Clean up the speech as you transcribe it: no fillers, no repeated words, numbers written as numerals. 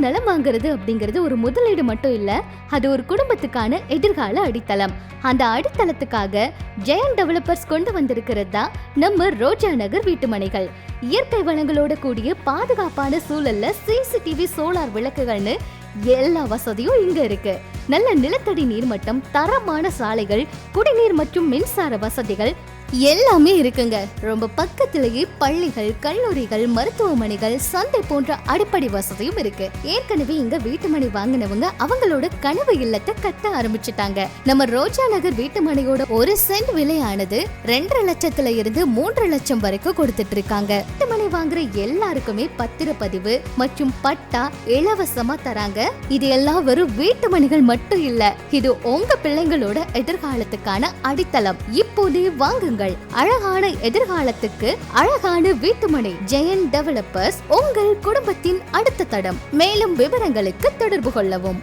நிலம் வாங்குறது அப்படிங்கிறது ஒரு முதலீடு மட்டும் இல்ல, அது ஒரு குடும்பத்துக்கான எதிர்கால அடித்தளம். அந்த அடித்தளத்துக்காக ஜெயன் டெவலப்பர்ஸ் கொண்டு வந்திருக்கிறது தான் நம்ம ரோஜா நகர் வீட்டுமனைகள். இயற்கை வளங்களோட கூடிய பாதுகாப்பான சூழல்ல சிசிடிவி, சோலார் விளக்குகள்னு எல்லா வசதியும் இங்க இருக்கு. நல்ல நிலத்தடி நீர்மட்டம், தரமான சாலைகள், குடிநீர் மற்றும் மின்சார வசதிகள் எல்லாமே இருக்குங்க. ரொம்ப பக்கத்திலேயே பள்ளிகள், கல்லூரிகள், மருத்துவமனைகள், சந்தை போன்ற அடிப்படை வசதியும் இருக்கு. ஏற்கனவே இங்க வீட்டுமனை வாங்கினவங்க அவங்களோட கனவு இல்லத்தை கட்ட ஆரம்பிச்சுட்டாங்க. நம்ம ரோஜா நகர் வீட்டுமனையோட ஒரு சென்ட் விலையானது 2.5 லட்சத்துல இருந்து 3 லட்சம் வரைக்கும் கொடுத்துட்டு இருக்காங்க. வீட்டுமனை வாங்குற எல்லாருக்குமே பத்திரப்பதிவு மற்றும் பட்டா இலவசமா தராங்க. இது எல்லாம் வெறும் வீட்டுமனைகள் மட்டும் இல்ல, இது உங்க பிள்ளைங்களோட எதிர்காலத்துக்கான அடித்தளம். இப்போதே வாங்குங்க. அழகான எதிர்காலத்துக்கு அழகான வீட்டுமனை. ஜெயன் டெவலப்பர்ஸ், உங்கள் குடும்பத்தின் அடுத்த தடம். மேலும் விவரங்களுக்கு தொடர்பு கொள்ளவும்.